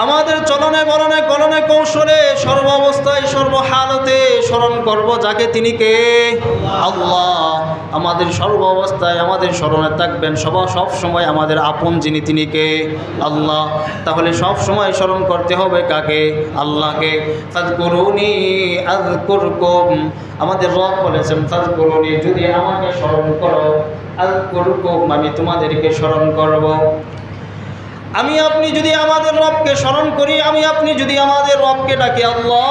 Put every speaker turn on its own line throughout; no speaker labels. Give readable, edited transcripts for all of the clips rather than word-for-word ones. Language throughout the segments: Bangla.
আমাদের চলনে বলনে কলনে কৌশলে সর্ব অবস্থায় সর্বহালতে স্মরণ করব যাকে, তিনি কে? আল্লাহ। আমাদের সর্ব অবস্থায় আমাদের স্মরণে থাকবেন সব সময় আমাদের আপন যিনি, তিনি কে? আল্লাহ। তাহলে সব সময় স্মরণ করতে হবে কাকে? আল্লাহকে। ফাযকুরুনি আযকুরকুম, আমাদের রব বলেছেন ফাযকুরুনি, যদি আমাকে স্মরণ করো, আযকুরকুম, আমি তোমাদেরকে স্মরণ করব। আমি আপনি যদি আমাদের রবকে স্মরণ করি, আমি আপনি যদি আমাদের রবকে ডাকি, আল্লাহ,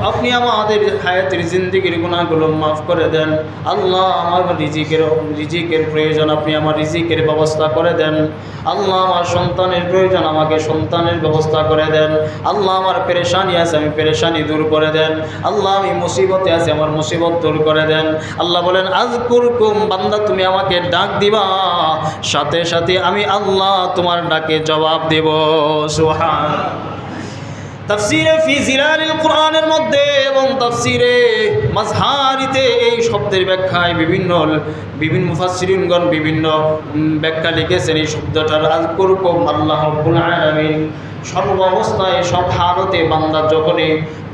আপনি আমাদের হায়াতের জিন্দেগির গুনাহগুলো মাফ করে দেন। আল্লাহ, আমার রিজিকের প্রয়োজন, আপনি আমার রিজিকের ব্যবস্থা করে দেন। আল্লাহ, আমার সন্তানের প্রয়োজন, আমাকে সন্তানের ব্যবস্থা করে দেন। আল্লাহ, আমার পেরেশানি আছে, আমি পেরেশানি দূর করে দেন। আল্লাহ, আমি মুসিবতে আছি, আমার মুসিবত দূর করে দেন। আল্লাহ বলেন আযকুরকুম, বান্দা তুমি আমাকে ডাক দিবা, সাথে সাথে আমি আল্লাহ তোমার ডাকে জবাব দেব। সুবহানাল্লাহ। তাফসীরে ফি জিলালিল কোরআনের মধ্যে এবং তাফসীরে মাজহারিতে এই শব্দের ব্যাখ্যায় বিভিন্ন মুফাসসিরিনগণ বিভিন্ন ব্যাখ্যা লিখেছেন। এই শব্দটার আযকুরকুম, আল্লাহ রাব্বুল আলামিন সর্ব অবস্থায় সব হালতে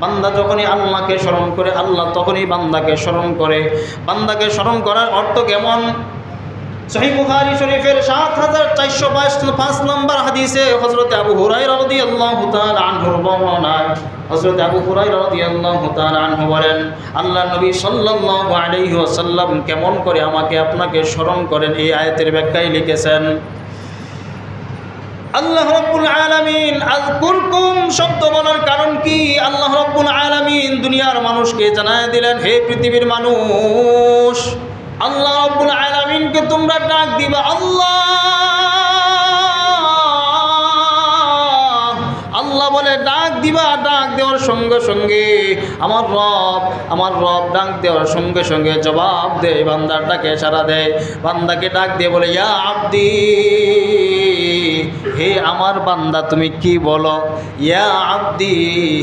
বান্দা যখনই আল্লাহকে স্মরণ করে, আল্লাহ তখনই বান্দাকে স্মরণ করে। বান্দাকে স্মরণ করার অর্থ কেমন? সহিহ বুখারী শরীফের ৭৪৫ নম্বর হাদিসে হযরত আবু হুরায়রা রাদিয়াল্লাহু তাআলা আনহুর বর্ণনা, হযরত আবু হুরায়রা রাদিয়াল্লাহু তাআলা আনহু বলেন, আল্লাহর নবী সাল্লাল্লাহু আলাইহি ওয়াসাল্লাম কেমন করে আমাকে আপনাকে স্মরণ করেন, এই আয়াতের ব্যাখ্যায় লিখেছেন, আল্লাহ রাব্বুল আলামিন আযকুরকুম শব্দ বলার কারণ কি? আল্লাহ রাব্বুল আলামিন দুনিয়ার মানুষকে জানায় দিলেন, হে পৃথিবীর মানুষ, আল্লাহ রাব্বুল আলামিনকে তোমরা ডাক দিবা আল্লাহ। আল্লাহ বলে ডাক দিবা, ডাক দেওয়ার সঙ্গে সঙ্গে আমার রব ডাক দেওয়ার সঙ্গে সঙ্গে জবাব দেয়, বান্দার ডাকে সাড়া দেয়। বান্দাকে ডাক দিয়ে বলে, ইয়া আব্দি, হে আমার বান্দা তুমি কি বলো? ইয়া আব্দি,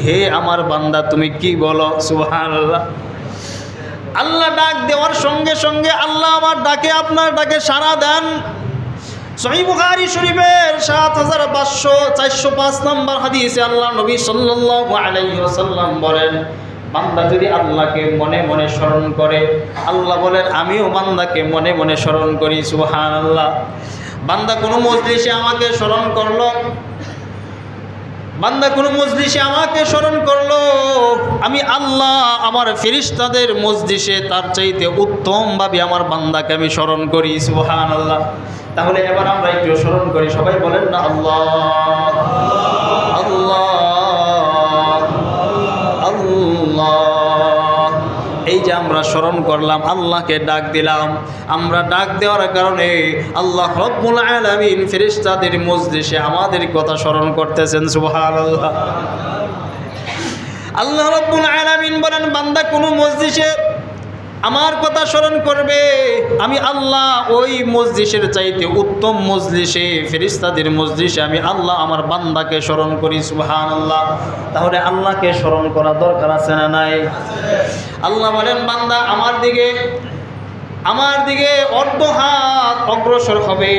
হে আমার বান্দা তুমি কি বলো? সুবহানাল্লাহ। আল্লাহ ডাক দেওয়ার সঙ্গে সঙ্গে আল্লাহ আমার ডাকে, আপনার ডাকে সাড়া দেন। সহিহ বুখারী শরীফের ৭৫০৪০৫ নম্বর হাদিসে আল্লাহ নবী সাল্লাল্লাহু আলাইহি ওয়াসাল্লাম বলেন, বান্দা যদি আল্লাহকে মনে মনে স্মরণ করে, আল্লাহ বলেন আমিও বান্দাকে মনে মনে স্মরণ করি। সুবহানাল্লাহ। বান্দা কোনো মজলিসে আমাকে স্মরণ করলো, আমাকে স্মরণ করলো, আমি আল্লাহ আমার ফেরেশতাদের মজলিসে তার চাইতে উত্তমভাবে আমার বান্দাকে আমি স্মরণ করি। সুবহানাল্লাহ। তাহলে এবার আমরা একটু স্মরণ করি, সবাই বলেন না আল্লাহ আল্লাহ আল্লাহ। এই যে আমরা স্মরণ করলাম, আল্লাহকে ডাক দিলাম, আমরা ডাক দেওয়ার কারণে আল্লাহ রাব্বুল আলামিন ফেরেশতাদের মজলিসে আমাদের কথা স্মরণ করতেছেন। সুবহানাল্লাহ। আল্লাহ রাব্বুল আলামিন বলেন, বান্দা কোন মজলিসে আমার কথা স্মরণ করবে, আমি আল্লাহ ওই মজলিসের চাইতে উত্তম মজলিসে, ফেরেশতাদের মজলিসে আমি আল্লাহ আমার বান্দাকে স্মরণ করি। সুবহানাল্লাহ। তাহলে আল্লাহকে স্মরণ করা দরকার আছে না নাই? আল্লাহ বলেন, বান্দা আমার দিকে অর্ধ হাত অগ্রসর হবে,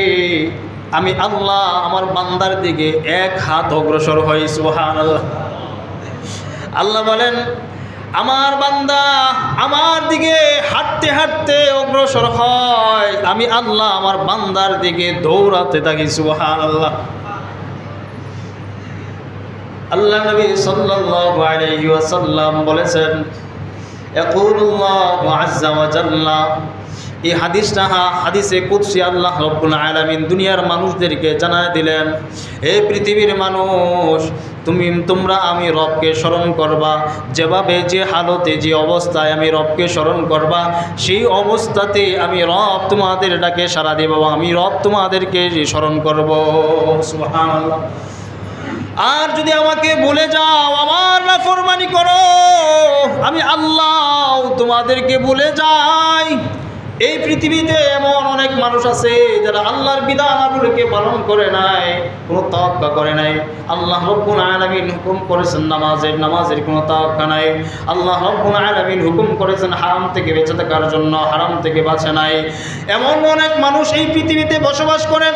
আমি আল্লাহ আমার বান্দার দিকে এক হাত অগ্রসর হই। সুবহানাল্লাহ। আল্লাহ বলেন, আমার বান্দা আমার দিকে হাঁটতে হাঁটতে অগ্রসর হয়, আমি আল্লাহ আমার বান্দার দিকে দৌড়াতে থাকি। সুবহানাল্লাহ। আল্লাহ নবী সাল্লাল্লাহু আলাইহি ওয়াসাল্লাম বলেছেন, ইয়াকুলুল্লাহু আযজা ওয়া জাল্লা, এই হাদিসে কুদসি আল্লাহ রাব্বুল আলামিন দুনিয়ার মানুষদেরকে জানায় দিলেন, হে পৃথিবীর মানুষ, তোমরা আমি রবকে স্মরণ করবা, যেভাবে যে হালতে যে অবস্থায় আমি রবকে স্মরণ করবা, সেই অবস্থাতে আমি রব তোমাদের ডাকে সাড়া দেব, আমি রব তোমাদেরকে স্মরণ করব। সুবহানাল্লাহ। আর যদি আমাকে ভুলে যাও, আমার নাফরমানি করো, আমি আল্লাহ তোমাদেরকে ভুলে যাই। এই পৃথিবীতে এমন অনেক মানুষ আছে যারা আল্লাহর বিধানাবলীকে পালন করে নাই, কোনো তাওয়াক্কা করে নাই। আল্লাহ রাব্বুল আলামিন হুকুম করেছেন নামাজের কোনো তাওয়াক্কা নাই। আল্লাহ রাব্বুল আলামিন হুকুম করেছেন হারাম থেকে বেঁচে থাকার জন্য, হারাম থেকে বাঁচে নাই। এমন অনেক মানুষ এই পৃথিবীতে বসবাস করে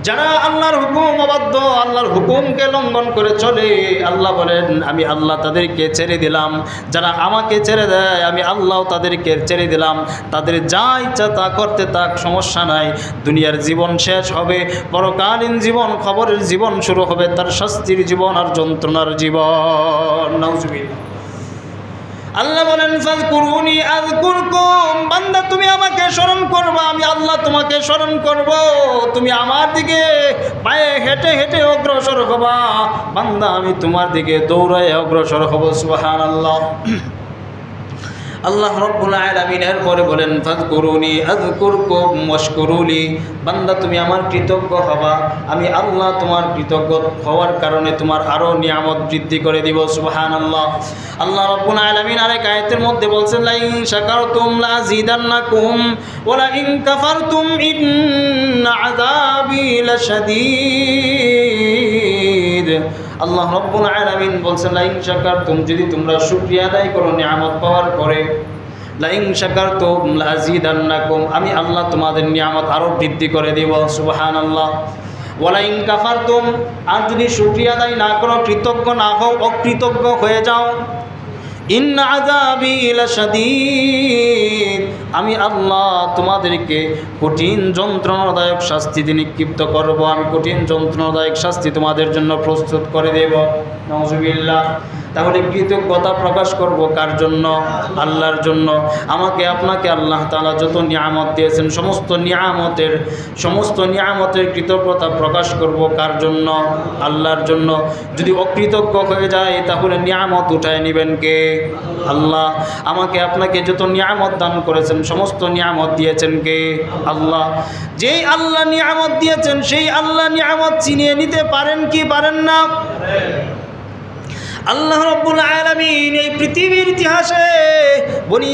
যারা আল্লাহর হুকুম অবাধ্য, আল্লাহর হুকুমকে লঙ্ঘন করে চলে, আল্লাহ বলেন আমি আল্লাহ তাদেরকে ছেড়ে দিলাম। যারা আমাকে ছেড়ে দেয় আমি আল্লাহ তাদেরকে ছেড়ে দিলাম। তাদের যা ইচ্ছা তা করতে থাক, সমস্যা নাই। দুনিয়ার জীবন শেষ হবে, পরকালীন জীবন, খবরের জীবন শুরু হবে, তার শাস্তির জীবন আর যন্ত্রণার জীবন। নাউজুবিল্লাহ। আল্লাহ বলেন ফাযকুরুনি আযকুরকুম, বান্দা তুমি আমাকে স্মরণ করবা, আমি আল্লাহ তোমাকে স্মরণ করব। তুমি আমার দিকে পায়ে হেঁটে হেঁটে অগ্রসর হবা, বান্দা আমি তোমার দিকে দৌড়ায় অগ্রসর হব। সুবহানাল্লাহ। আল্লাহ রাব্বুল আলামিন এরপরে বলেন ফাযকুরুনি আযকুরকুম ওয়াশকুরুলি, বান্দা তুমি আমার কৃতজ্ঞ হবা, আমি আল্লাহ তোমার কৃতজ্ঞ হওয়ার কারণে তোমার আরও নিয়ামত বৃদ্ধি করে দিব। সুবহানাল্লাহ। আল্লাহ রাব্বুল আলামিন আরেক আয়াতের মধ্যে বলছেন লা ইন শাকারতুম লাযিদান্নাকুম ওয়া লা ইন কাফারতুম ইন্না আযাবি লাশাদীদ। আল্লাহ রাব্বুল আলামিন বলছেন লা ইন শাকারতুম, যদি তোমরা শুকরিয়া আদায় করো নিয়ামত পাওয়ার পরে, লা ইন শাকারতুম লাযিদান্নাকুম, আমি আল্লাহ তোমাদের নিয়ামত আরও বৃদ্ধি করে দেব। সুবহানাল্লাহ। ওয়া লা ইন কাফারতুম, আর যদি শুকরিয়া আদায় না করো, কৃতজ্ঞ না হও, অকৃতজ্ঞ হয়ে যাও, ইন্না আযাবি লাশাদীদ, আমি আল্লাহ তোমাদেরকে কঠিন যন্ত্রণাদায়ক শাস্তিতে নিক্ষিপ্ত করব, আমি কঠিন যন্ত্রণাদায়ক শাস্তি তোমাদের জন্য প্রস্তুত করে দেব। নাউজুবিল্লাহ। তাহলে কৃতজ্ঞতা প্রকাশ করব কার জন্য? আল্লাহর জন্য। আমাকে আপনাকে আল্লাহ তাআলা যত নিয়ামত দিয়েছেন সমস্ত নিয়ামতের কৃতজ্ঞতা প্রকাশ করব কার জন্য? আল্লাহর জন্য। যদি অকৃতজ্ঞ হয়ে যায় তাহলে নিয়ামত উঠায় নেবেন কে? আল্লাহ। আমাকে আপনাকে যত নিয়ামত দান করেছেন সমস্ত নিয়ামত দিয়েছেন কে? আল্লাহ। যেই আল্লাহ নিয়ামত দিয়েছেন সেই আল্লাহ নিয়ামত চিনিয়ে নিতে পারেন কি পারেন না? আল্লাহ রাব্বুল আলামিন এই পৃথিবীর ইতিহাসে বনি